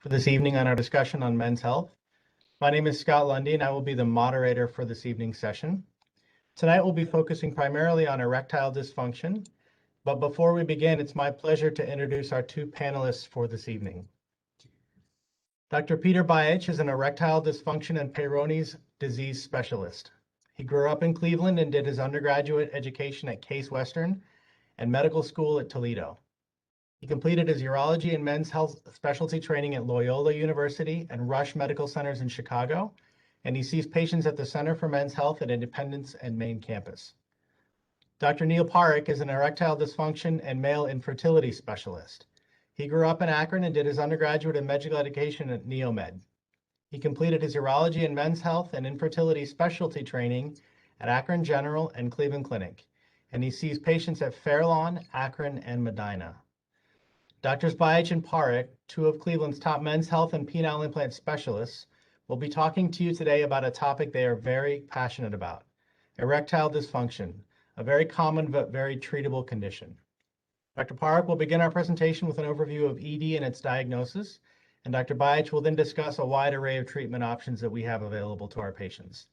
for this evening on our discussion on men's health. My name is Scott Lundy, and I will be the moderator for this evening's session. Tonight, we'll be focusing primarily on erectile dysfunction, but before we begin, it's my pleasure to introduce our two panelists for this evening. Dr. Petar Bajic is an erectile dysfunction and Peyronie's disease specialist. He grew up in Cleveland and did his undergraduate education at Case Western and medical school at Toledo. He completed his urology and men's health specialty training at Loyola University and Rush Medical Centers in Chicago, and he sees patients at the Center for Men's Health at Independence and Main campus. Dr. Neel Parekh is an erectile dysfunction and male infertility specialist. He grew up in Akron and did his undergraduate and medical education at NeoMed. He completed his urology and men's health and infertility specialty training at Akron General and Cleveland Clinic, and he sees patients at Fairlawn, Akron, and Medina. Drs. Bajic and Parekh, two of Cleveland's top men's health and penile implant specialists, will be talking to you today about a topic they are very passionate about, erectile dysfunction, a very common but very treatable condition. Dr. Parekh will begin our presentation with an overview of ED and its diagnosis, and Dr. Bajic will then discuss a wide array of treatment options that we have available to our patients.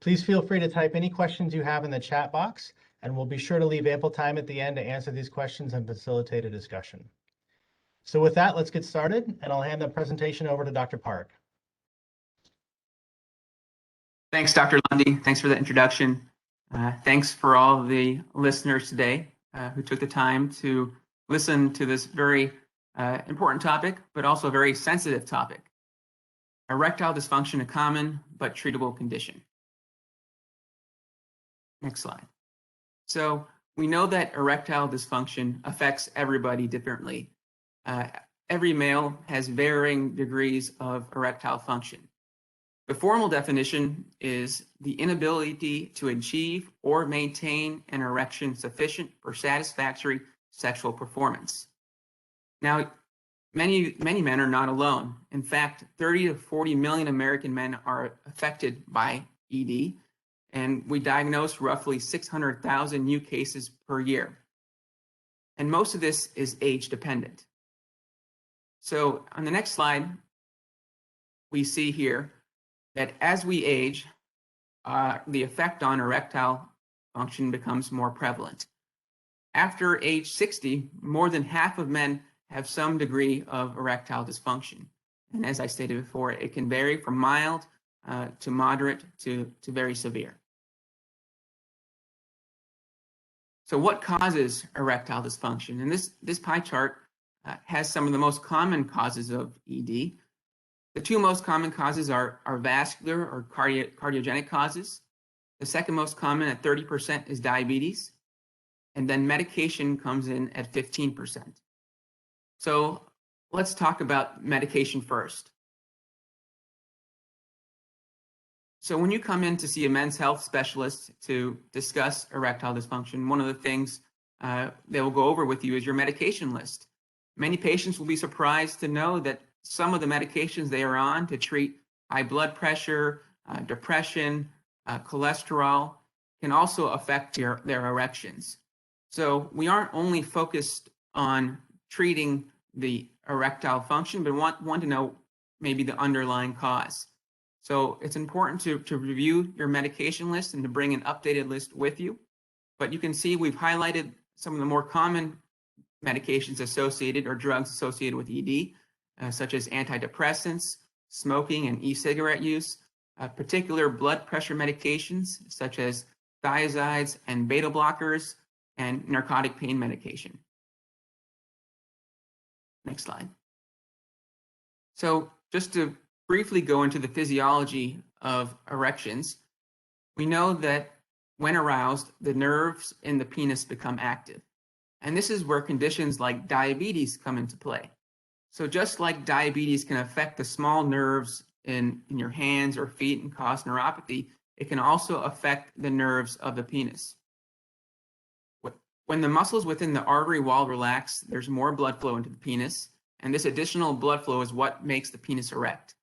Please feel free to type any questions you have in the chat box, and we'll be sure to leave ample time at the end to answer these questions and facilitate a discussion. So with that, let's get started, and I'll hand the presentation over to Dr. Parekh. Thanks, Dr. Lundy. Thanks for the introduction. Thanks for all the listeners today who took the time to listen to this very important topic, but also a very sensitive topic. Erectile dysfunction, a common but treatable condition. Next slide. So we know that erectile dysfunction affects everybody differently. Every male has varying degrees of erectile function. The formal definition is the inability to achieve or maintain an erection sufficient for satisfactory sexual performance. Now, many men are not alone. In fact, 30 to 40 million American men are affected by ED, and we diagnose roughly 600,000 new cases per year. And most of this is age dependent. So on the next slide, we see here that as we age, the effect on erectile function becomes more prevalent. After age 60, more than half of men have some degree of erectile dysfunction. And as I stated before, it can vary from mild to moderate to very severe. So what causes erectile dysfunction? And this pie chart has some of the most common causes of ED. The two most common causes are vascular or cardiogenic causes. The second most common at 30% is diabetes. And then medication comes in at 15%. So let's talk about medication first. So when you come in to see a men's health specialist to discuss erectile dysfunction, one of the things they will go over with you is your medication list. Many patients will be surprised to know that some of the medications they are on to treat high blood pressure, depression, cholesterol can also affect their erections. So we aren't only focused on treating the erectile function, but want to know maybe the underlying cause. So it's important to review your medication list and to bring an updated list with you. But you can see we've highlighted some of the more common medications associated or drugs associated with ED, such as antidepressants, smoking, and e-cigarette use, particular blood pressure medications such as thiazides and beta blockers, and narcotic pain medication. Next slide. So just to briefly go into the physiology of erections, we know that when aroused, the nerves in the penis become active. And this is where conditions like diabetes come into play. So just like diabetes can affect the small nerves in your hands or feet and cause neuropathy, it can also affect the nerves of the penis. When the muscles within the artery wall relax, there's more blood flow into the penis, and this additional blood flow is what makes the penis erect.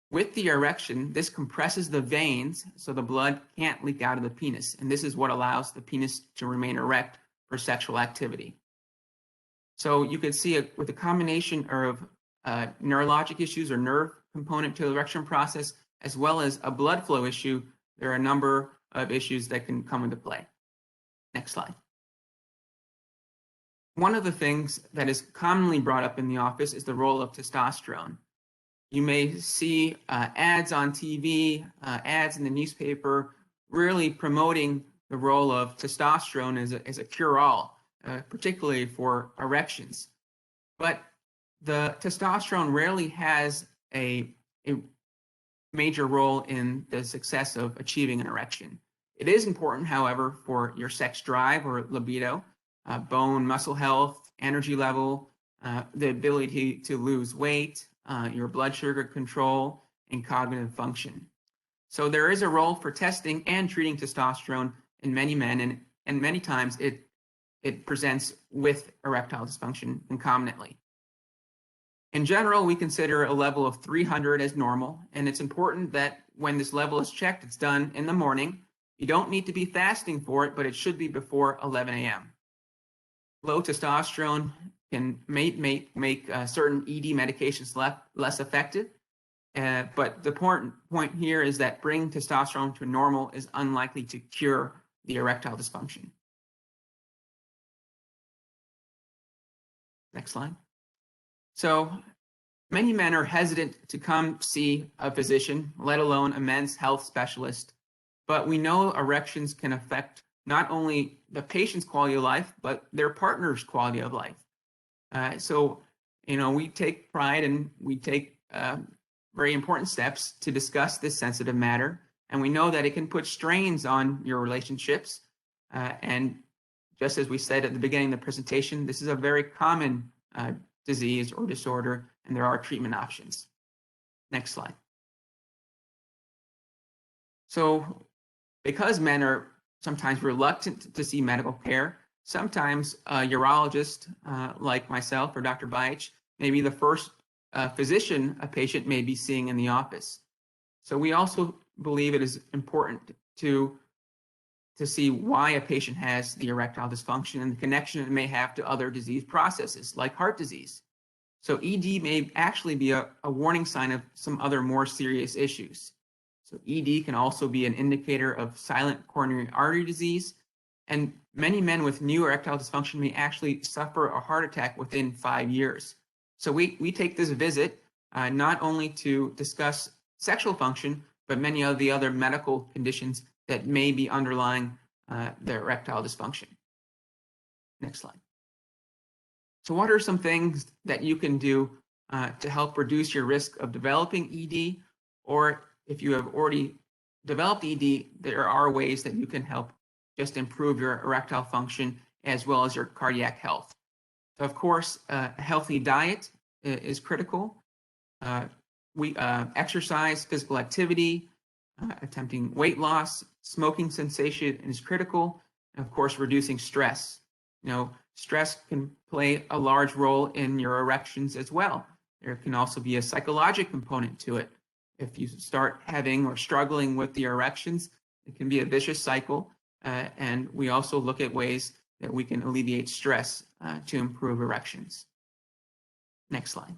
With the erection, this compresses the veins so the blood can't leak out of the penis, and this is what allows the penis to remain erect for sexual activity. So you can see with a combination of neurologic issues or nerve component to the erection process, as well as a blood flow issue, there are a number of issues that can come into play. Next slide. One of the things that is commonly brought up in the office is the role of testosterone. You may see ads on TV, ads in the newspaper, really promoting the role of testosterone as a cure-all, particularly for erections. But the testosterone rarely has a major role in the success of achieving an erection. It is important, however, for your sex drive or libido, bone, muscle health, energy level, the ability to lose weight, your blood sugar control, and cognitive function. So there is a role for testing and treating testosterone in many men, and many times it presents with erectile dysfunction concomitantly. In general, we consider a level of 300 as normal, and it's important that when this level is checked, it's done in the morning. You don't need to be fasting for it, but it should be before 11 a.m. Low testosterone can make certain ED medications less effective, but the important point here is that bringing testosterone to normal is unlikely to cure the erectile dysfunction. Next slide. So many men are hesitant to come see a physician, let alone a men's health specialist, but we know erections can affect not only the patient's quality of life, but their partner's quality of life. So, we take pride and we take very important steps to discuss this sensitive matter. And we know that it can put strains on your relationships. And just as we said at the beginning of the presentation, this is a very common disease or disorder, and there are treatment options. Next slide. So because men are sometimes reluctant to see medical care, sometimes a urologist like myself or Dr. Bajic may be the first physician a patient may be seeing in the office. So we also believe it is important to see why a patient has the erectile dysfunction and the connection it may have to other disease processes like heart disease. So ED may actually be a warning sign of some other more serious issues. So ED can also be an indicator of silent coronary artery disease, and many men with new erectile dysfunction may actually suffer a heart attack within 5 years. So we take this visit not only to discuss sexual function, but many of the other medical conditions that may be underlying the erectile dysfunction. Next slide. So what are some things that you can do to help reduce your risk of developing ED? Or if you have already developed ED, there are ways that you can help just improve your erectile function as well as your cardiac health. So of course, a healthy diet is critical. Exercise, physical activity, attempting weight loss, smoking cessation is critical, and of course, reducing stress. Stress can play a large role in your erections as well. There can also be a psychological component to it. If you start having or struggling with the erections, it can be a vicious cycle, and we also look at ways that we can alleviate stress to improve erections. Next slide.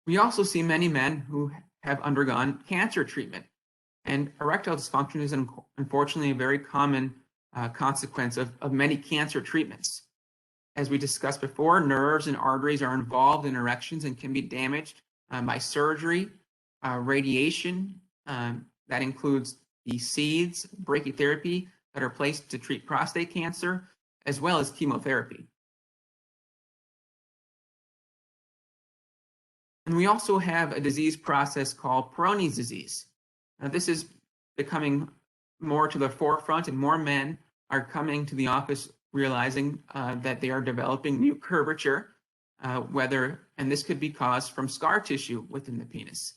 We also see many men who have undergone cancer treatment, and erectile dysfunction is unfortunately a very common consequence of many cancer treatments. As we discussed before, nerves and arteries are involved in erections and can be damaged by surgery, radiation, that includes the seeds, brachytherapy that are placed to treat prostate cancer, as well as chemotherapy. And we also have a disease process called Peyronie's disease. Now, this is becoming more to the forefront, and more men are coming to the office realizing that they are developing new curvature, and this could be caused from scar tissue within the penis.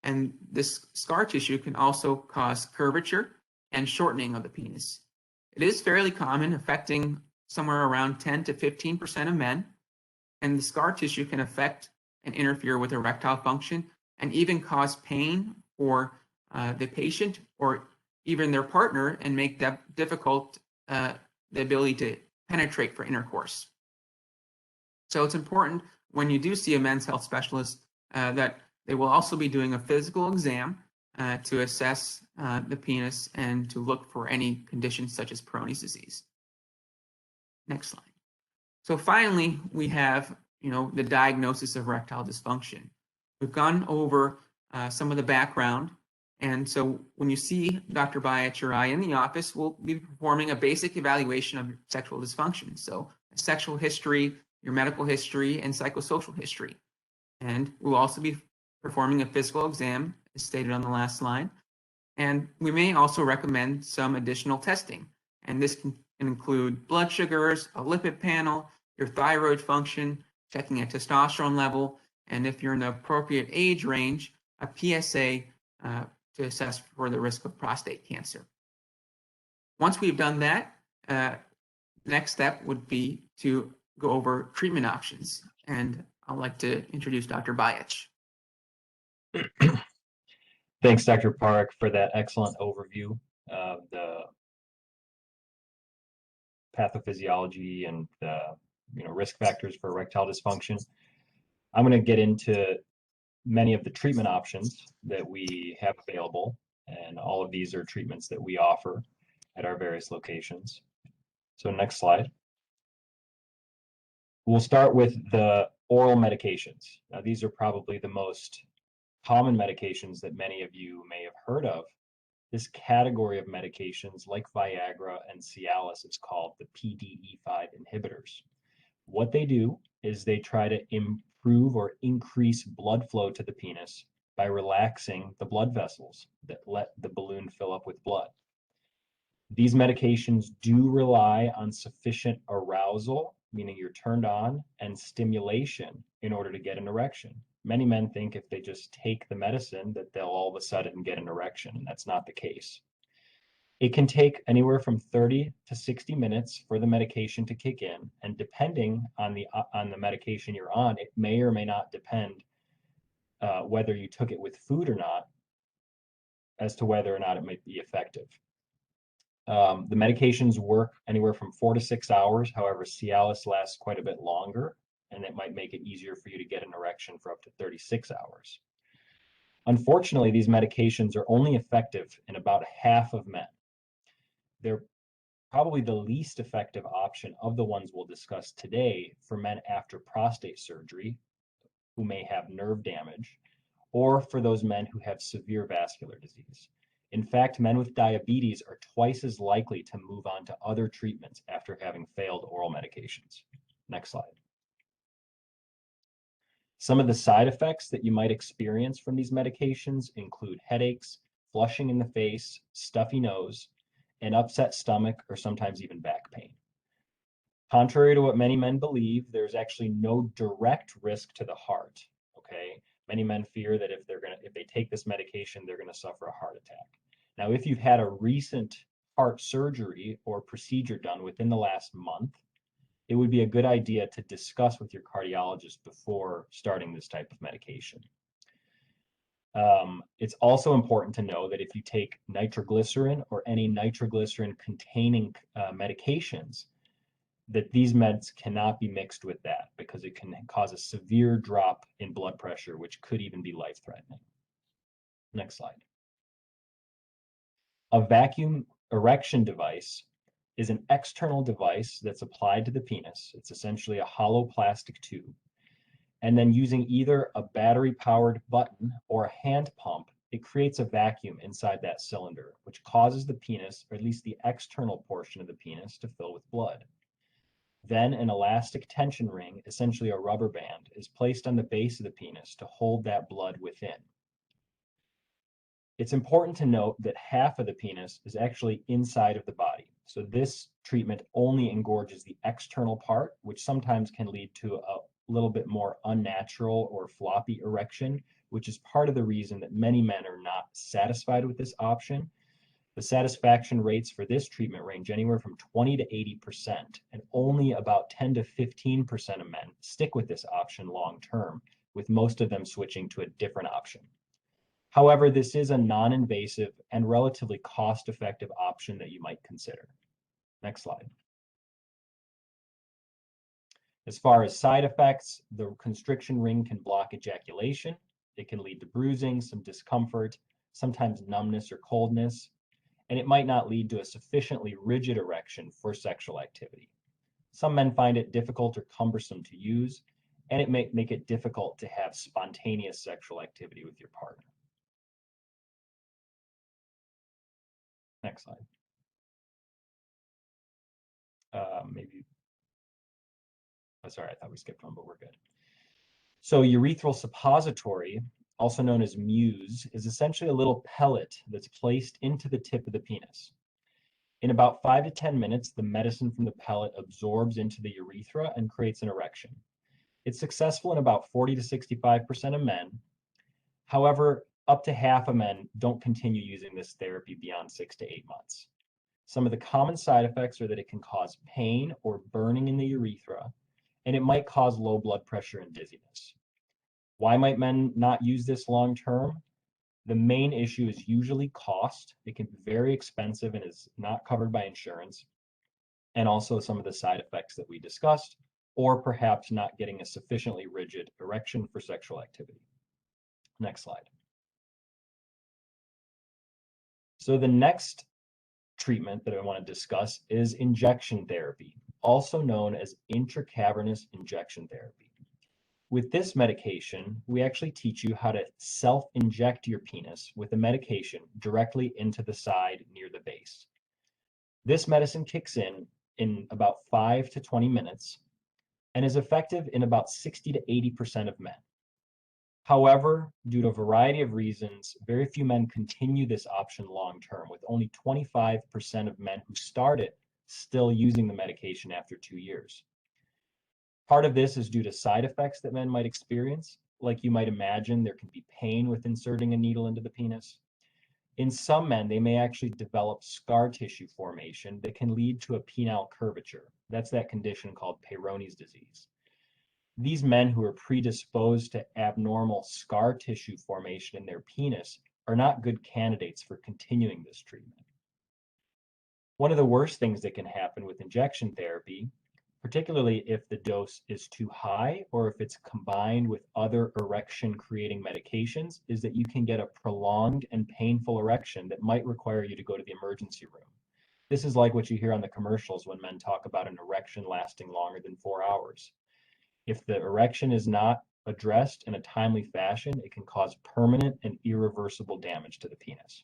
And this scar tissue can also cause curvature and shortening of the penis. It is fairly common, affecting somewhere around 10 to 15% of men, and the scar tissue can affect and interfere with erectile function and even cause pain for the patient or even their partner and make difficult the ability to penetrate for intercourse. So it's important when you do see a men's health specialist, that they will also be doing a physical exam to assess the penis and to look for any conditions such as Peyronie's disease. Next slide. So finally, we have, the diagnosis of erectile dysfunction. We've gone over some of the background. And so when you see Dr. Bajic or I in the office, we'll be performing a basic evaluation of sexual dysfunction. So sexual history, your medical history, and psychosocial history. And we'll also be performing a physical exam, as stated on the last slide. And we may also recommend some additional testing. And this can include blood sugars, a lipid panel, your thyroid function, checking a testosterone level, and if you're in the appropriate age range, a PSA to assess for the risk of prostate cancer. Once we've done that, next step would be to go over treatment options. And I'd like to introduce Dr. Bajic. Thanks, Dr. Parekh, for that excellent overview of the pathophysiology and the risk factors for erectile dysfunction. I'm going to get into many of the treatment options that we have available, and all of these are treatments that we offer at our various locations. So next slide. We'll start with the oral medications. Now, these are probably the most common medications that many of you may have heard of. This category of medications, like Viagra and Cialis, is called the PDE-5 inhibitors. What they do is they try to improve or increase blood flow to the penis by relaxing the blood vessels that let the balloon fill up with blood. These medications do rely on sufficient arousal, meaning you're turned on, and stimulation in order to get an erection. Many men think if they just take the medicine that they'll all of a sudden get an erection, and that's not the case. It can take anywhere from 30 to 60 minutes for the medication to kick in, and depending on the medication you're on, it may or may not depend whether you took it with food or not as to whether or not it might be effective. The medications work anywhere from 4 to 6 hours. However, Cialis lasts quite a bit longer, and it might make it easier for you to get an erection for up to 36 hours. Unfortunately, these medications are only effective in about half of men. They're probably the least effective option of the ones we'll discuss today for men after prostate surgery who may have nerve damage, or for those men who have severe vascular disease. In fact, men with diabetes are twice as likely to move on to other treatments after having failed oral medications. Next slide. Some of the side effects that you might experience from these medications include headaches, flushing in the face, stuffy nose, an upset stomach, or sometimes even back pain. Contrary to what many men believe, there's actually no direct risk to the heart. Okay, many men fear that if they take this medication, they're going to suffer a heart attack. Now, if you've had a recent heart surgery or procedure done within the last month, it would be a good idea to discuss with your cardiologist before starting this type of medication. It's also important to know that if you take nitroglycerin or any nitroglycerin containing medications, that these meds cannot be mixed with that because it can cause a severe drop in blood pressure, which could even be life-threatening. Next slide. A vacuum erection device is an external device that's applied to the penis. It's essentially a hollow plastic tube. And then using either a battery-powered button or a hand pump, it creates a vacuum inside that cylinder, which causes the penis, or at least the external portion of the penis, to fill with blood. Then an elastic tension ring, essentially a rubber band, is placed on the base of the penis to hold that blood within. It's important to note that half of the penis is actually inside of the body. So this treatment only engorges the external part, which sometimes can lead to a little bit more unnatural or floppy erection, which is part of the reason that many men are not satisfied with this option. The satisfaction rates for this treatment range anywhere from 20 to 80%, and only about 10 to 15% of men stick with this option long term, with most of them switching to a different option. However, this is a non-invasive and relatively cost-effective option that you might consider. Next slide. As far as side effects, the constriction ring can block ejaculation. It can lead to bruising, some discomfort, sometimes numbness or coldness, and it might not lead to a sufficiently rigid erection for sexual activity. Some men find it difficult or cumbersome to use, and it may make it difficult to have spontaneous sexual activity with your partner. Next slide. Sorry, I thought we skipped one, but we're good. So urethral suppository, also known as muse, is essentially a little pellet that's placed into the tip of the penis. In about 5 to 10 minutes, the medicine from the pellet absorbs into the urethra and creates an erection. It's successful in about 40 to 65% of men. However, up to half of men don't continue using this therapy beyond 6 to 8 months. Some of the common side effects are that it can cause pain or burning in the urethra, and it might cause low blood pressure and dizziness. Why might men not use this long term? The main issue is usually cost. It can be very expensive and is not covered by insurance, and also some of the side effects that we discussed, or perhaps not getting a sufficiently rigid erection for sexual activity. Next slide. So the next treatment that I want to discuss is injection therapy, also known as intracavernous injection therapy. With this medication, we actually teach you how to self-inject your penis with a medication directly into the side near the base. This medicine kicks in about 5 to 20 minutes and is effective in about 60 to 80% of men. However, due to a variety of reasons, very few men continue this option long term, with only 25% of men who start it still using the medication after 2 years. Part of this is due to side effects that men might experience. Like you might imagine, there can be pain with inserting a needle into the penis. In some men, they may actually develop scar tissue formation that can lead to a penile curvature. That's that condition called Peyronie's disease. These men who are predisposed to abnormal scar tissue formation in their penis are not good candidates for continuing this treatment. One of the worst things that can happen with injection therapy, particularly if the dose is too high or if it's combined with other erection-creating medications, is that you can get a prolonged and painful erection that might require you to go to the emergency room. This is like what you hear on the commercials when men talk about an erection lasting longer than 4 hours. If the erection is not addressed in a timely fashion, it can cause permanent and irreversible damage to the penis.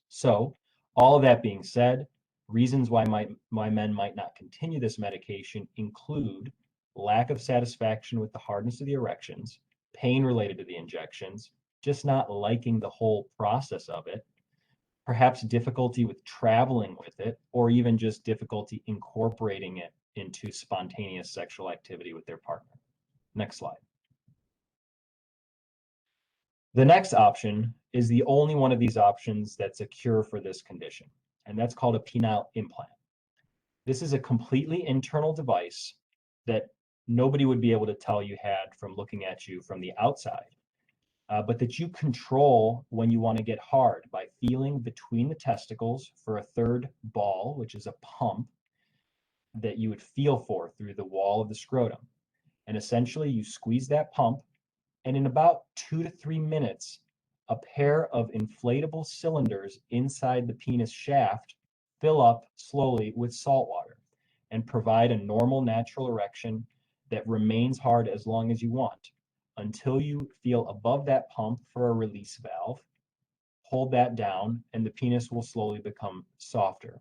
So, all of that being said, reasons why men might not continue this medication include lack of satisfaction with the hardness of the erections, pain related to the injections, just not liking the whole process of it, perhaps difficulty with traveling with it, or even just difficulty incorporating it into spontaneous sexual activity with their partner. Next slide. The next option is the only one of these options that's a cure for this condition, and that's called a penile implant. This is a completely internal device that nobody would be able to tell you had from looking at you from the outside, but that you control when you want to get hard by feeling between the testicles for a third ball, which is a pump that you would feel for through the wall of the scrotum. And essentially you squeeze that pump, and in about 2 to 3 minutes, a pair of inflatable cylinders inside the penis shaft fill up slowly with salt water and provide a normal natural erection that remains hard as long as you want, until you feel above that pump for a release valve. Hold that down and the penis will slowly become softer.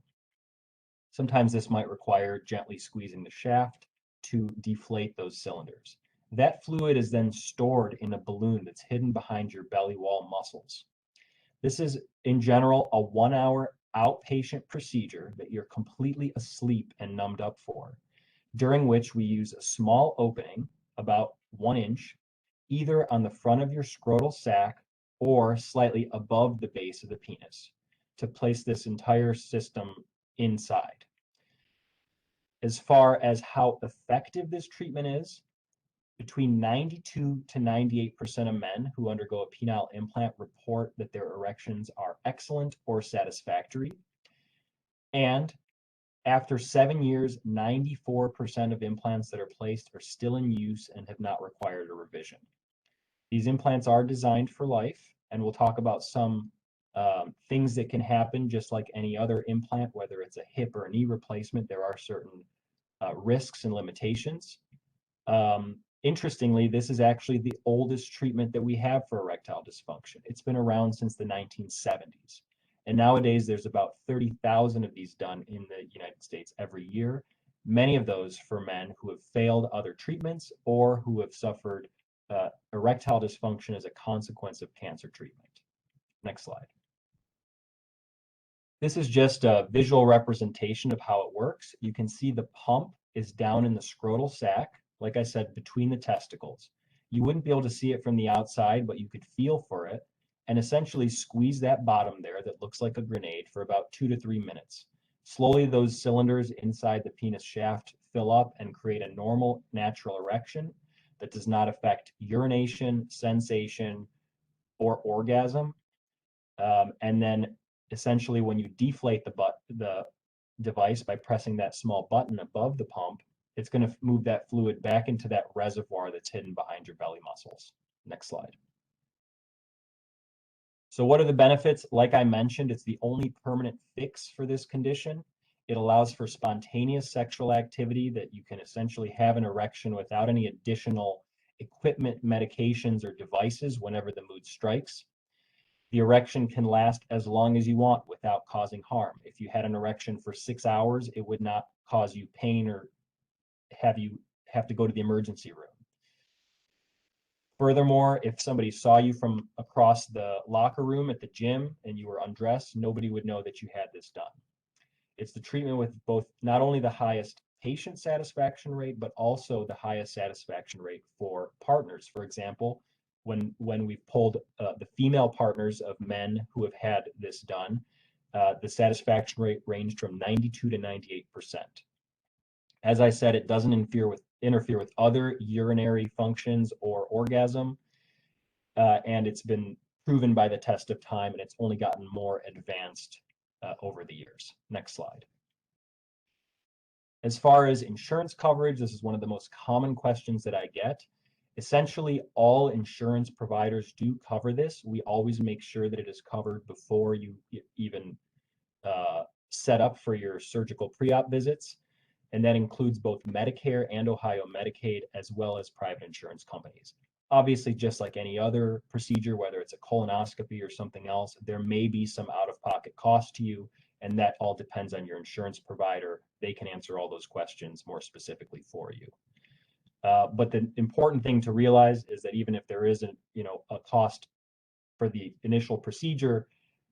Sometimes this might require gently squeezing the shaft to deflate those cylinders. That fluid is then stored in a balloon that's hidden behind your belly wall muscles. This is, in general, a 1-hour outpatient procedure that you're completely asleep and numbed up for, during which we use a small opening, about 1 inch, either on the front of your scrotal sac or slightly above the base of the penis, to place this entire system inside. As far as how effective this treatment is, between 92 to 98% of men who undergo a penile implant report that their erections are excellent or satisfactory. And After 7 years, 94% of implants that are placed are still in use and have not required a revision. These implants are designed for life, and we'll talk about some things that can happen just like any other implant, whether it's a hip or a knee replacement. There are certain risks and limitations. Interestingly, this is actually the oldest treatment that we have for erectile dysfunction. It's been around since the 1970s. And nowadays, there's about 30,000 of these done in the United States every year, many of those for men who have failed other treatments or who have suffered erectile dysfunction as a consequence of cancer treatment. Next slide. This is just a visual representation of how it works. You can see the pump is down in the scrotal sac, like I said, between the testicles. You wouldn't be able to see it from the outside, but you could feel for it and essentially squeeze that bottom there that looks like a grenade for about 2 to 3 minutes. Slowly, those cylinders inside the penis shaft fill up and create a normal, natural erection that does not affect urination, sensation, or orgasm. And then essentially when you deflate the device by pressing that small button above the pump, it's going to move that fluid back into that reservoir that's hidden behind your belly muscles. Next slide. So what are the benefits? Like I mentioned, it's the only permanent fix for this condition. It allows for spontaneous sexual activity, that you can essentially have an erection without any additional equipment, medications, or devices whenever the mood strikes. The erection can last as long as you want without causing harm. If you had an erection for 6 hours, it would not cause you pain or have you have to go to the emergency room. Furthermore, if somebody saw you from across the locker room at the gym and you were undressed, nobody would know that you had this done. It's the treatment with both not only the highest patient satisfaction rate, but also the highest satisfaction rate for partners. For example, when we've polled the female partners of men who have had this done, the satisfaction rate ranged from 92 to 98%. As I said, it doesn't interfere with other urinary functions or orgasm, and it's been proven by the test of time, and it's only gotten more advanced over the years. Next slide. As far as insurance coverage, this is one of the most common questions that I get. Essentially, all insurance providers do cover this. We always make sure that it is covered before you even set up for your surgical pre-op visits. And that includes both Medicare and Ohio Medicaid, as well as private insurance companies. Obviously, just like any other procedure, whether it's a colonoscopy or something else, there may be some out-of-pocket cost to you, and that all depends on your insurance provider. They can answer all those questions more specifically for you. But the important thing to realize is that even if there isn't, a cost for the initial procedure,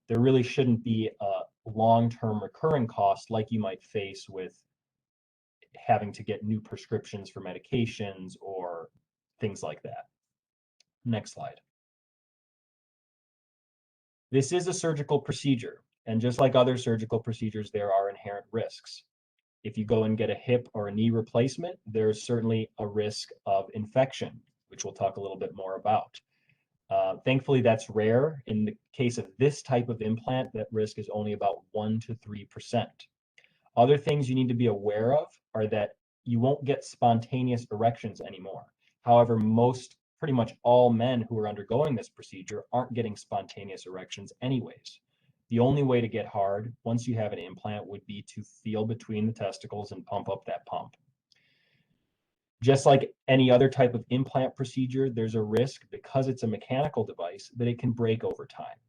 there really shouldn't be a long-term recurring cost like you might face with having to get new prescriptions for medications or things like that. Next slide. This is a surgical procedure, and just like other surgical procedures, there are inherent risks. If you go and get a hip or a knee replacement, there's certainly a risk of infection, which we'll talk a little bit more about. Thankfully, that's rare. In the case of this type of implant, that risk is only about 1 to 3%. Other things you need to be aware of are that you won't get spontaneous erections anymore. However, pretty much all men who are undergoing this procedure aren't getting spontaneous erections anyways. The only way to get hard once you have an implant would be to feel between the testicles and pump up that pump. Just like any other type of implant procedure, there's a risk, because it's a mechanical device, that it can break over time.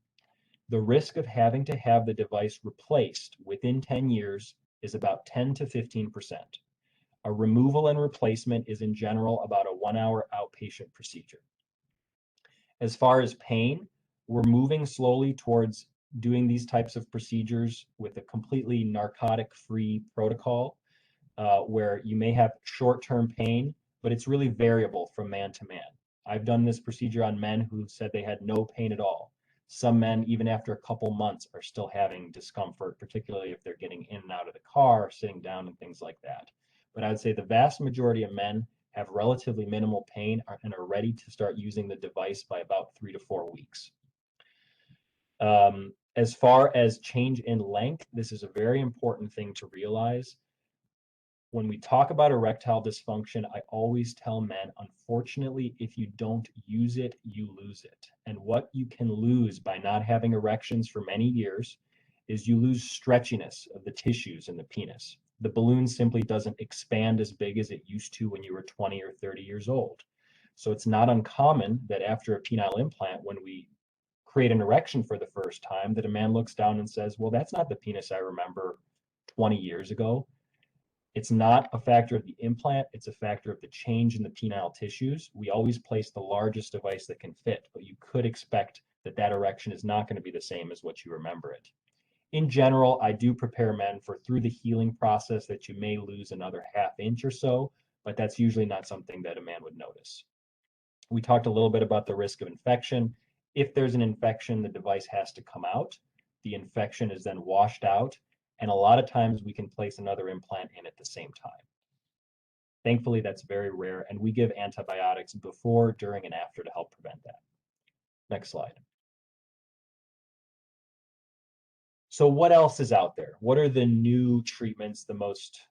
The risk of having to have the device replaced within 10 years is about 10 to 15%. A removal and replacement is in general about a 1-hour outpatient procedure. As far as pain, we're moving slowly towards doing these types of procedures with a completely narcotic-free protocol, where you may have short-term pain, but it's really variable from man to man. I've done this procedure on men who said they had no pain at all. Some men, even after a couple months, are still having discomfort, particularly if they're getting in and out of the car, sitting down, and things like that. But I would say the vast majority of men have relatively minimal pain and are ready to start using the device by about 3 to 4 weeks. As far as change in length, this is a very important thing to realize. When we talk about erectile dysfunction, I always tell men, unfortunately, if you don't use it, you lose it. And what you can lose by not having erections for many years is you lose stretchiness of the tissues in the penis. The balloon simply doesn't expand as big as it used to when you were 20 or 30 years old. So it's not uncommon that after a penile implant, when we create an erection for the first time, that a man looks down and says, well, that's not the penis I remember 20 years ago. It's not a factor of the implant, it's a factor of the change in the penile tissues. We always place the largest device that can fit, but you could expect that that erection is not going to be the same as what you remember it. In general, I do prepare men for through the healing process that you may lose another ½ inch or so, but that's usually not something that a man would notice. We talked a little bit about the risk of infection. If there's an infection, the device has to come out. The infection is then washed out, and a lot of times we can place another implant in at the same time. Thankfully, that's very rare, and we give antibiotics before, during, and after to help prevent that. Next slide. So what else is out there? What are the new treatments, the most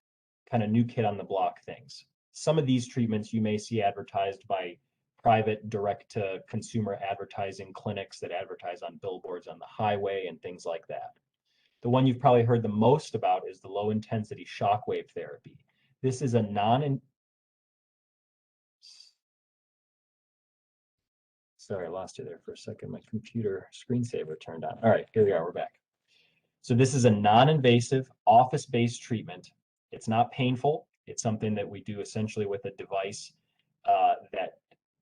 kind of new kid on the block things? Some of these treatments you may see advertised by private direct-to-consumer advertising clinics that advertise on billboards on the highway and things like that. The one you've probably heard the most about is the low-intensity shockwave therapy. This is a Sorry, I lost you there for a second. My computer screensaver turned on. All right, here we are, we're back. So this is a non-invasive, office-based treatment. It's not painful. It's something that we do essentially with a device that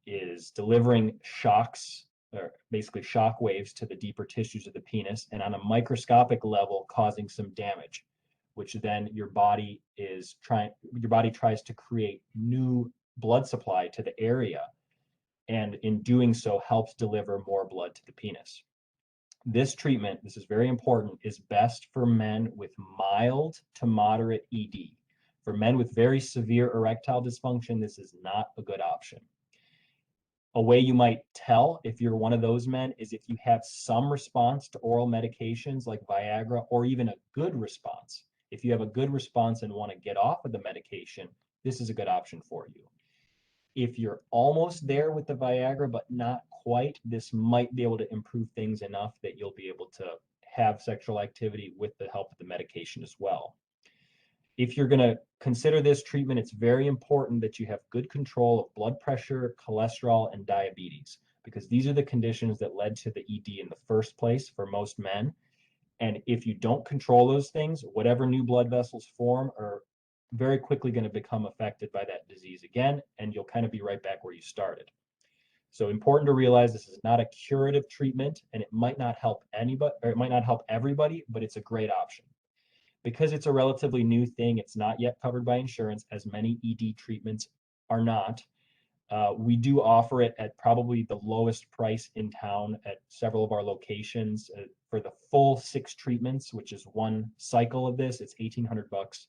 is delivering shocks, or basically shock waves, to the deeper tissues of the penis, and on a microscopic level causing some damage, which then your body tries to create new blood supply to the area, and in doing so helps deliver more blood to the penis. This treatment, this is very important, is best for men with mild to moderate ED. For men with very severe erectile dysfunction, this is not a good option. A way you might tell if you're one of those men is if you have some response to oral medications like Viagra, or even a good response. If you have a good response and want to get off of the medication, this is a good option for you. If you're almost there with the Viagra, but not quite, this might be able to improve things enough that you'll be able to have sexual activity with the help of the medication as well. If you're going to consider this treatment, it's very important that you have good control of blood pressure, cholesterol, and diabetes, because these are the conditions that led to the ED in the first place for most men. And if you don't control those things, whatever new blood vessels form are very quickly going to become affected by that disease again, and you'll kind of be right back where you started. So important to realize this is not a curative treatment, and it might not help anybody, or it might not help everybody, but it's a great option. Because it's a relatively new thing, it's not yet covered by insurance, as many ED treatments are not. We do offer it at probably the lowest price in town at several of our locations. For the full 6 treatments, which is one cycle of this, it's $1,800.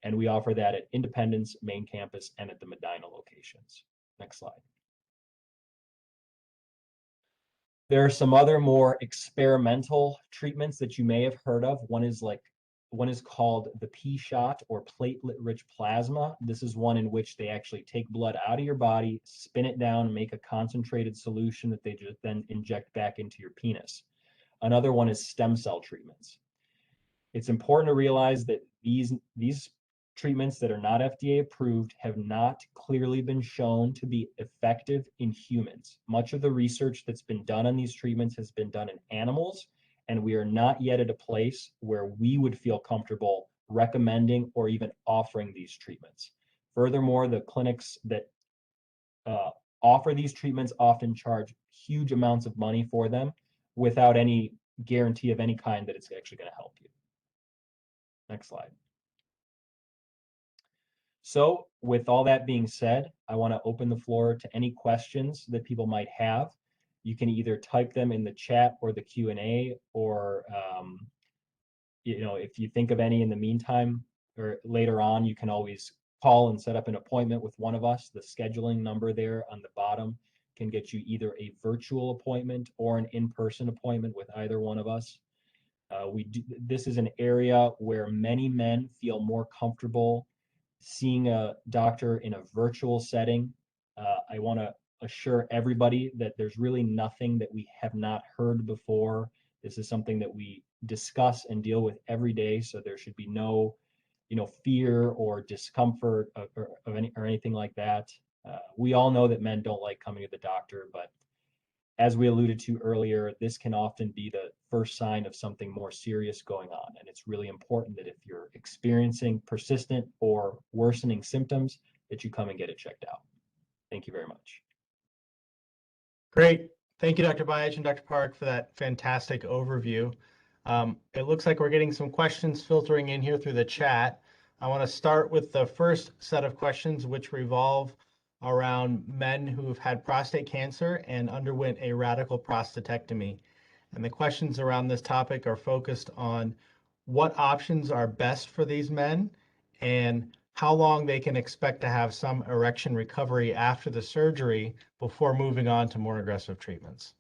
And we offer that at Independence, main campus, and at the Medina locations. Next slide. There are some other more experimental treatments that you may have heard of. One is called the P-shot, or platelet-rich plasma. This is one in which they actually take blood out of your body, spin it down, make a concentrated solution that they just then inject back into your penis. Another one is stem cell treatments. It's important to realize that these treatments that are not FDA approved have not clearly been shown to be effective in humans. Much of the research that's been done on these treatments has been done in animals, and we are not yet at a place where we would feel comfortable recommending or even offering these treatments. Furthermore, the clinics that offer these treatments often charge huge amounts of money for them without any guarantee of any kind that it's actually going to help you. Next slide. So with all that being said, I want to open the floor to any questions that people might have. You can either type them in the chat or the Q&A, or if you think of any in the meantime or later on, you can always call and set up an appointment with one of us. The scheduling number there on the bottom can get you either a virtual appointment or an in-person appointment with either one of us. This is an area where many men feel more comfortable seeing a doctor in a virtual setting. I want to assure everybody that there's really nothing that we have not heard before. This is something that we discuss and deal with every day, so there should be no, fear or discomfort or anything like that. We all know that men don't like coming to the doctor, but as we alluded to earlier, this can often be the first sign of something more serious going on. And it's really important that if you're experiencing persistent or worsening symptoms, that you come and get it checked out. Thank you very much. Great. Thank you, Dr. Bajic and Dr. Parekh, for that fantastic overview. It looks like we're getting some questions filtering in here through the chat. I want to start with the first set of questions, which revolve around men who've had prostate cancer and underwent a radical prostatectomy. And the questions around this topic are focused on what options are best for these men and how long they can expect to have some erection recovery after the surgery before moving on to more aggressive treatments.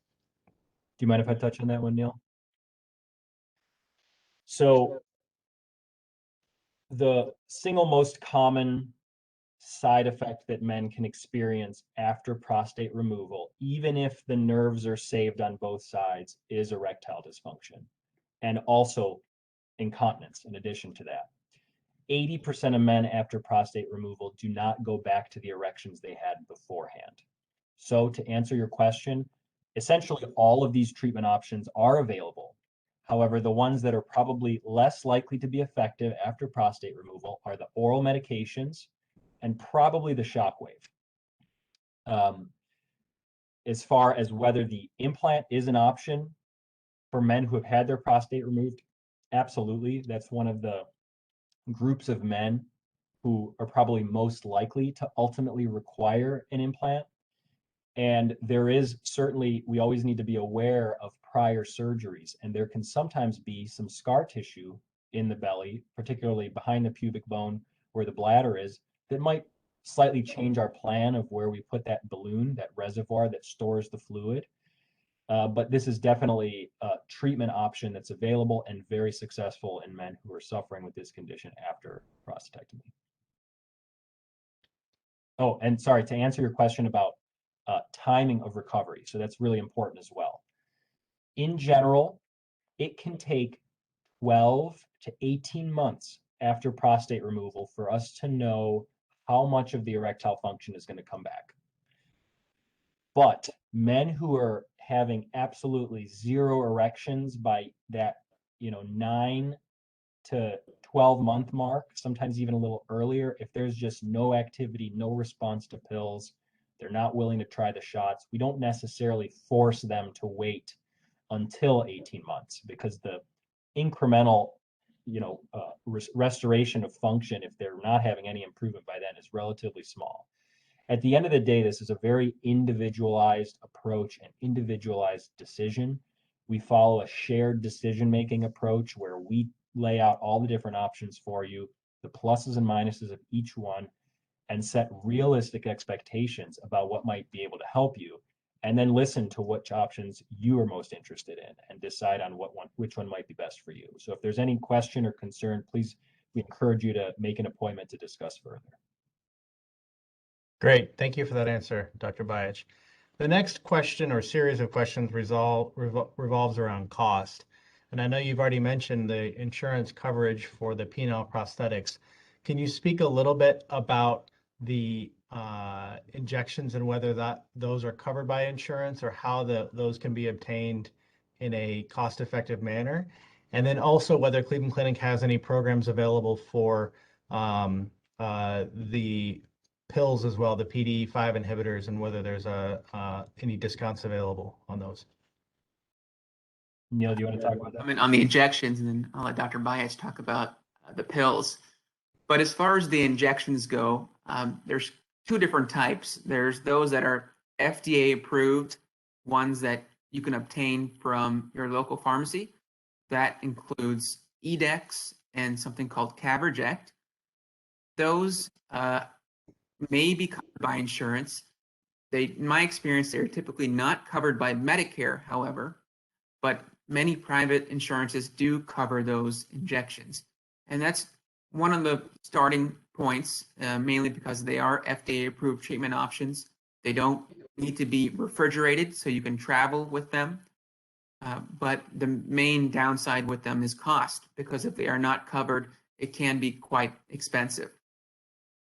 Do you mind if I touch on that one, Neel? So the single most common side effect that men can experience after prostate removal, even if the nerves are saved on both sides, is erectile dysfunction and also incontinence in addition to that. 80% of men after prostate removal do not go back to the erections they had beforehand. So to answer your question, essentially all of these treatment options are available. However, the ones that are probably less likely to be effective after prostate removal are the oral medications and probably the shockwave. As far as whether the implant is an option for men who have had their prostate removed, absolutely. That's one of the groups of men who are probably most likely to ultimately require an implant. And there is certainly, we always need to be aware of prior surgeries, and there can sometimes be some scar tissue in the belly, particularly behind the pubic bone where the bladder is, that might slightly change our plan of where we put that balloon, that reservoir that stores the fluid. But this is definitely a treatment option that's available and very successful in men who are suffering with this condition after prostatectomy. Oh, and sorry, to answer your question about timing of recovery. So that's really important as well. In general, it can take 12 to 18 months after prostate removal for us to know how much of the erectile function is going to come back. But men who are having absolutely zero erections by that, 9 to 12-month mark, sometimes even a little earlier, if there's just no activity, no response to pills, they're not willing to try the shots, we don't necessarily force them to wait until 18 months because the incremental restoration of function, if they're not having any improvement by then, is relatively small. At the end of the day, this is a very individualized approach and individualized decision. We follow a shared decision-making approach where we lay out all the different options for you, the pluses and minuses of each one, and set realistic expectations about what might be able to help you, and then listen to which options you are most interested in and decide on which one might be best for you. So if there's any question or concern, please, we encourage you to make an appointment to discuss further. Great. Thank you for that answer, Dr. Bajic. The next question or series of questions revolves around cost. And I know you've already mentioned the insurance coverage for the penile prosthetics. Can you speak a little bit about the injections and whether those are covered by insurance or how those can be obtained in a cost-effective manner? And then also whether Cleveland Clinic has any programs available for the pills as well, the PDE-5 inhibitors, and whether there's any discounts available on those. Neel, do you want to talk about that? I mean, on the injections, and then I'll let Dr. Bajic talk about the pills. But as far as the injections go, there's two different types. There's those that are FDA approved, ones that you can obtain from your local pharmacy. That includes Edex and something called Caverject. Those may be covered by insurance. In my experience, they're typically not covered by Medicare, however, but many private insurances do cover those injections. And that's one of the starting points, mainly because they are FDA-approved treatment options. They don't need to be refrigerated, so you can travel with them. But the main downside with them is cost, because if they are not covered, it can be quite expensive.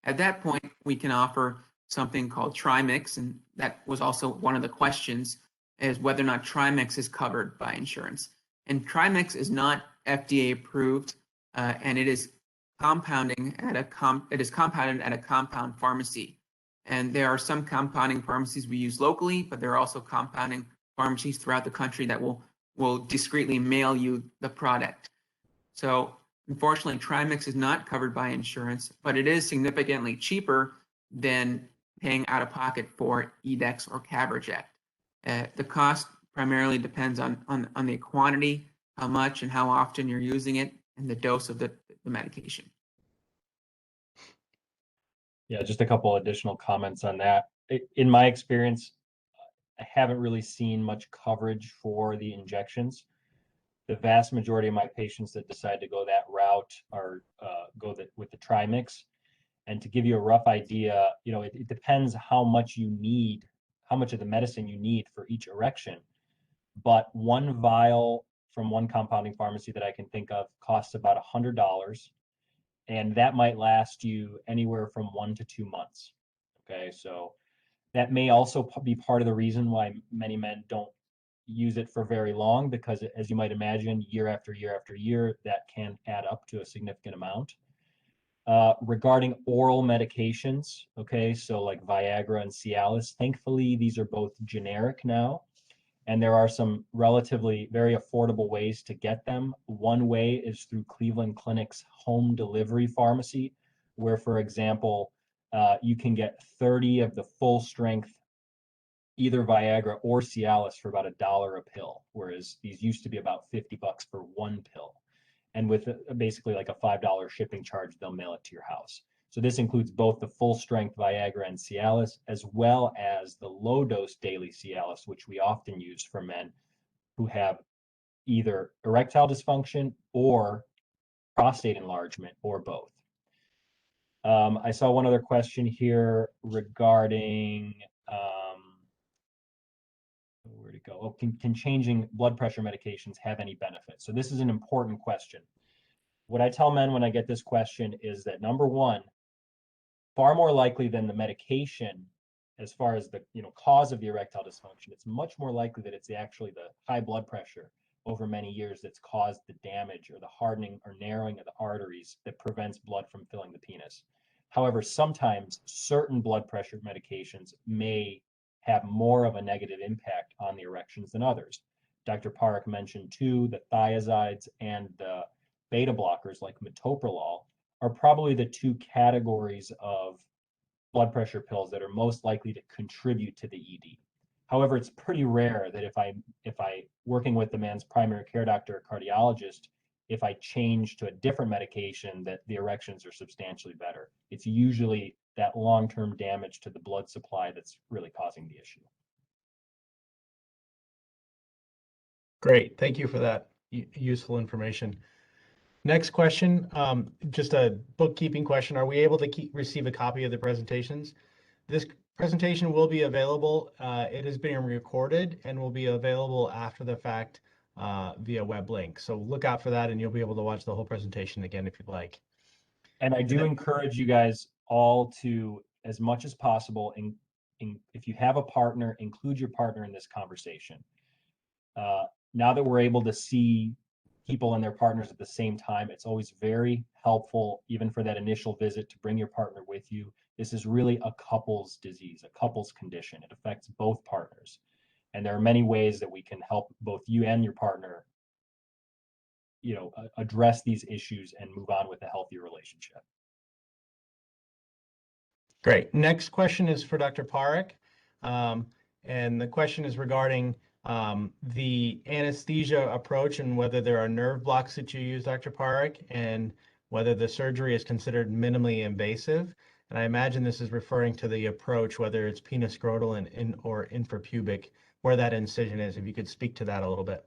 At that point, we can offer something called Trimix, and that was also one of the questions, is whether or not Trimix is covered by insurance. And Trimix is not FDA approved, and it is compounding at a compounded at a compound pharmacy. And there are some compounding pharmacies we use locally, but there are also compounding pharmacies throughout the country that will discreetly mail you the product. So unfortunately, Trimix is not covered by insurance, but it is significantly cheaper than paying out of pocket for Edex or Caberject. The cost primarily depends on the quantity, how much and how often you're using it, and the dose of the medication. Yeah, just a couple additional comments on that. In my experience, I haven't really seen much coverage for the injections. The vast majority of my patients that decide to go that route are with the Trimix. And to give you a rough idea, it depends how much you need, how much of the medicine you need for each erection. But one vial from one compounding pharmacy that I can think of costs about $100. And that might last you anywhere from 1 to 2 months. Okay, so that may also be part of the reason why many men don't use it for very long, because as you might imagine, year after year after year, that can add up to a significant amount. Regarding oral medications, okay, so like Viagra and Cialis, thankfully, these are both generic now, and there are some relatively very affordable ways to get them. One way is through Cleveland Clinic's home delivery pharmacy, where, for example, you can get 30 of the full strength either Viagra or Cialis for about $1 a pill, whereas these used to be about $50 for one pill. And with basically like a $5 shipping charge, they'll mail it to your house. So this includes both the full strength Viagra and Cialis, as well as the low dose daily Cialis, which we often use for men who have either erectile dysfunction or prostate enlargement, or both. I saw one other question here regarding where'd it go? Oh, can changing blood pressure medications have any benefit? So this is an important question. What I tell men when I get this question is that, number one, far more likely than the medication, as far as the cause of the erectile dysfunction, it's much more likely that it's actually the high blood pressure over many years that's caused the damage or the hardening or narrowing of the arteries that prevents blood from filling the penis. However, sometimes certain blood pressure medications may have more of a negative impact on the erections than others. Dr. Parekh mentioned too, the thiazides and the beta blockers like metoprolol are probably the two categories of blood pressure pills that are most likely to contribute to the ED. However, it's pretty rare that if I working with the man's primary care doctor or cardiologist, if I change to a different medication, that the erections are substantially better. It's usually that long-term damage to the blood supply that's really causing the issue. Great, thank you for that useful information. Next question, just a bookkeeping question. Are we able to receive a copy of the presentations? This presentation will be available. It is being recorded and will be available after the fact via web link. So look out for that and you'll be able to watch the whole presentation again if you'd like. And I do encourage you guys all to, as much as possible, if you have a partner, include your partner in this conversation. Now that we're able to see people and their partners at the same time, it's always very helpful, even for that initial visit, to bring your partner with you. This is really a couple's disease, a couple's condition. It affects both partners. And there are many ways that we can help both you and your partner, address these issues and move on with a healthier relationship. Great. Next question is for Dr. Parekh. And the question is regarding the anesthesia approach and whether there are nerve blocks that you use, Dr. Parekh, and whether the surgery is considered minimally invasive. And I imagine this is referring to the approach, whether it's penoscrotal or infrapubic, where that incision is. If you could speak to that a little bit.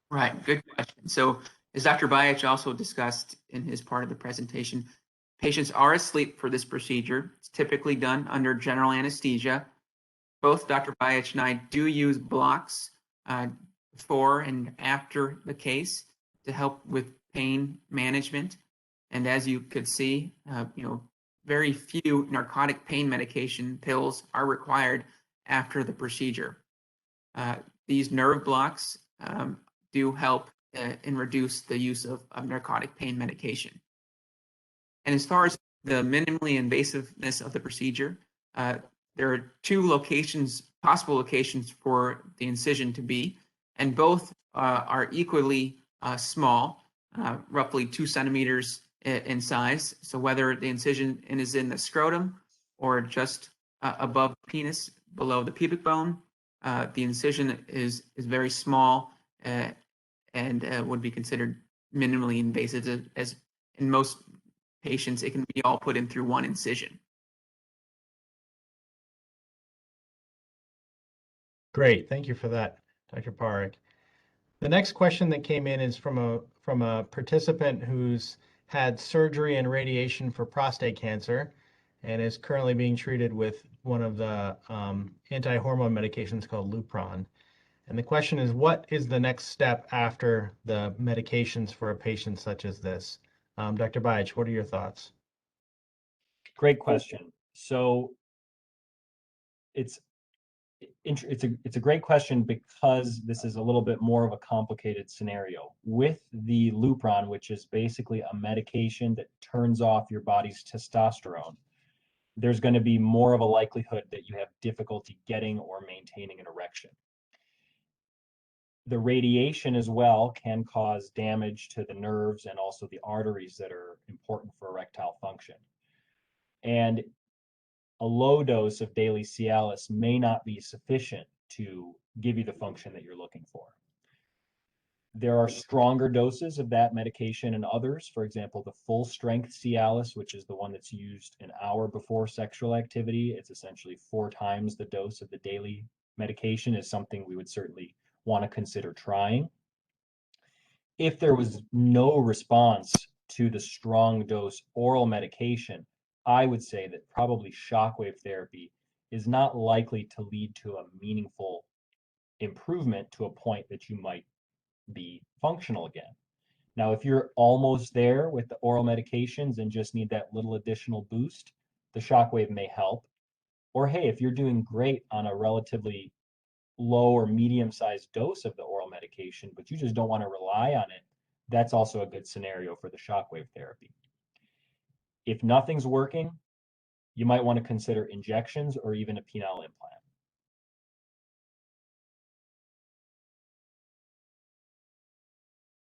Right, good question. So as Dr. Bajic also discussed in his part of the presentation, patients are asleep for this procedure. It's typically done under general anesthesia. Both Dr. Bajic and I do use blocks before and after the case to help with pain management. And as you could see, very few narcotic pain medication pills are required after the procedure. These nerve blocks do help and reduce the use of narcotic pain medication. And as far as the minimally invasiveness of the procedure, there are two possible locations for the incision to be, and both are equally small, roughly 2 centimeters in size. So whether the incision is in the scrotum or just above the penis, below the pubic bone, the incision is very small and would be considered minimally invasive, as in most patients, it can be all put in through one incision. Great, thank you for that, Dr. Parekh. The next question that came in is from a participant who's had surgery and radiation for prostate cancer and is currently being treated with one of the anti-hormone medications called Lupron. And the question is, what is the next step after the medications for a patient such as this? Dr. Bajic, what are your thoughts? Great question. So it's a great question because this is a little bit more of a complicated scenario. With the Lupron, which is basically a medication that turns off your body's testosterone, there's going to be more of a likelihood that you have difficulty getting or maintaining an erection. The radiation as well can cause damage to the nerves and also the arteries that are important for erectile function. And a low dose of daily Cialis may not be sufficient to give you the function that you're looking for. There are stronger doses of that medication and others. For example, the full strength Cialis, which is the one that's used an hour before sexual activity. It's essentially 4 times the dose of the daily medication, is something we would certainly want to consider trying. If there was no response to the strong dose oral medication, I would say that probably shockwave therapy is not likely to lead to a meaningful improvement to a point that you might be functional again. Now, if you're almost there with the oral medications and just need that little additional boost, the shockwave may help. Or hey, if you're doing great on a relatively low or medium-sized dose of the oral medication, but you just don't want to rely on it, that's also a good scenario for the shockwave therapy. If nothing's working, you might want to consider injections or even a penile implant.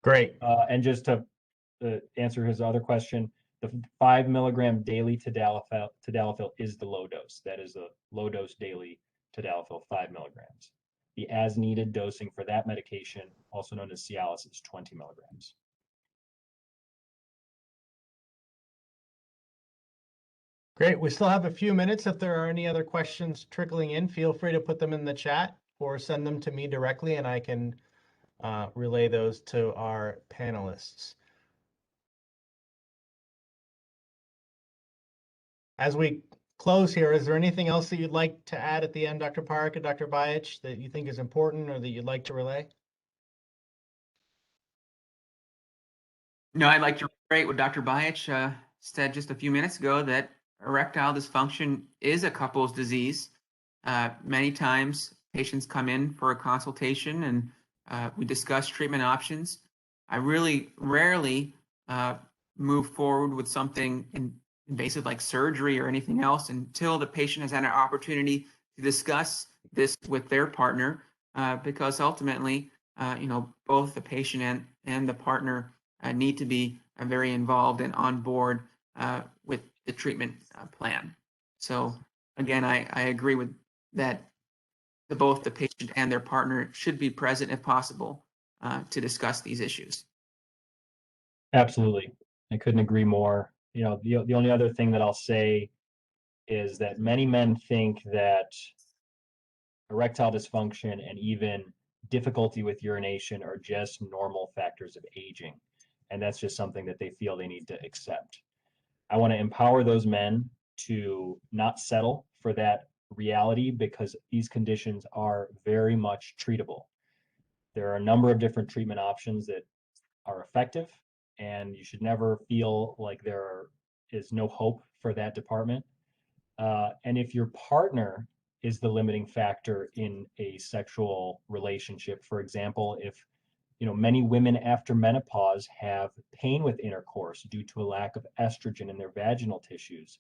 Great. And just to answer his other question, the 5 milligram daily tadalafil is the low dose. That is a low dose daily tadalafil, 5 milligrams. The as needed dosing for that medication, also known as Cialis, is 20 milligrams. Great. We still have a few minutes. If there are any other questions trickling in, feel free to put them in the chat or send them to me directly, and I can relay those to our panelists. As we close here, is there anything else that you'd like to add at the end, Dr. Parekh and Dr. Bajic, that you think is important or that you'd like to relay? No, I'd like to reiterate what Dr. Bajic said just a few minutes ago, that erectile dysfunction is a couple's disease. Many times patients come in for a consultation and we discuss treatment options. I really rarely move forward with something invasive like surgery or anything else until the patient has had an opportunity to discuss this with their partner, because ultimately, both the patient and the partner need to be very involved and on board with the treatment plan. So again, I agree with that. Both the patient and their partner should be present if possible to discuss these issues. Absolutely. I couldn't agree more. The only other thing that I'll say is that many men think that erectile dysfunction and even difficulty with urination are just normal factors of aging. And that's just something that they feel they need to accept. I want to empower those men to not settle for that reality because these conditions are very much treatable. There are a number of different treatment options that are effective, and you should never feel like there is no hope for that department. And if your partner is the limiting factor in a sexual relationship, for example, if many women after menopause have pain with intercourse due to a lack of estrogen in their vaginal tissues,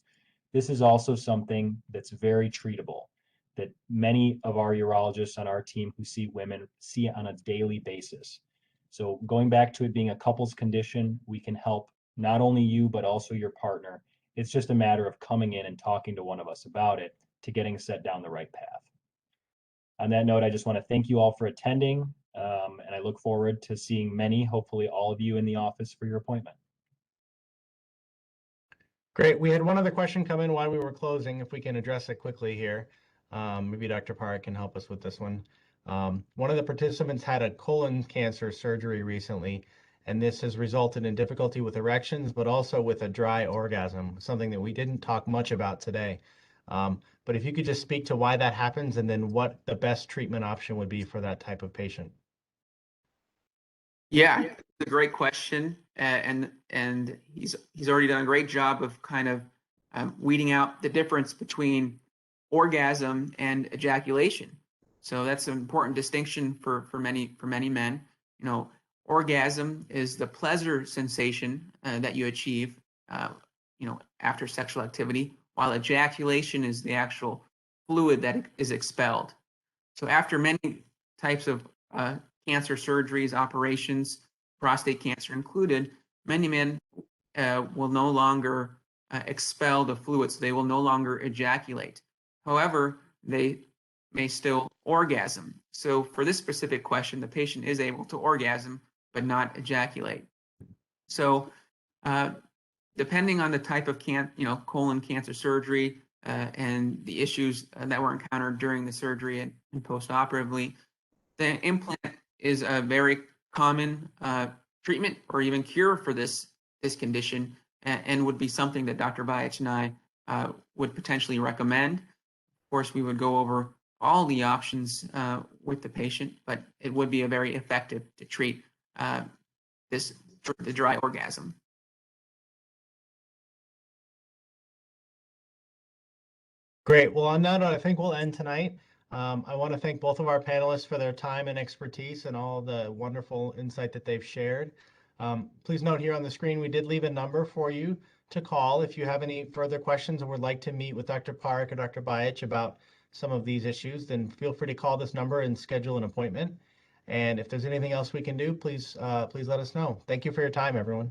this is also something that's very treatable, that many of our urologists on our team who see women see on a daily basis. So going back to it being a couples condition, we can help not only you, but also your partner. It's just a matter of coming in and talking to one of us about it to getting set down the right path. On that note, I just want to thank you all for attending, and I look forward to seeing many, hopefully all of you in the office for your appointment. Great. We had one other question come in while we were closing, if we can address it quickly here. Maybe Dr. Parekh can help us with this one. One of the participants had a colon cancer surgery recently, and this has resulted in difficulty with erections, but also with a dry orgasm, something that we didn't talk much about today. But if you could just speak to why that happens and then what the best treatment option would be for that type of patient. Yeah, it's a great question, and he's already done a great job of kind of weeding out the difference between orgasm and ejaculation. So that's an important distinction for many men. Orgasm is the pleasure sensation that you achieve, after sexual activity, while ejaculation is the actual fluid that is expelled. So after many types of cancer surgeries, operations, prostate cancer included, many men will no longer expel the fluid, so they will no longer ejaculate. However, they may still orgasm. So for this specific question, the patient is able to orgasm but not ejaculate. So depending on the type of colon cancer surgery and the issues that were encountered during the surgery and postoperatively, the implant is a very common treatment or even cure for this condition, and would be something that Dr. Bajic and I would potentially recommend. Of course, we would go over all the options with the patient, but it would be a very effective to treat the dry orgasm. Great. Well, on that note, I think we'll end tonight. I want to thank both of our panelists for their time and expertise and all the wonderful insight that they've shared. Please note here on the screen, we did leave a number for you to call if you have any further questions or would like to meet with Dr. Parekh or Dr. Bajic about some of these issues, then feel free to call this number and schedule an appointment. And if there's anything else we can do, please let us know. Thank you for your time, everyone.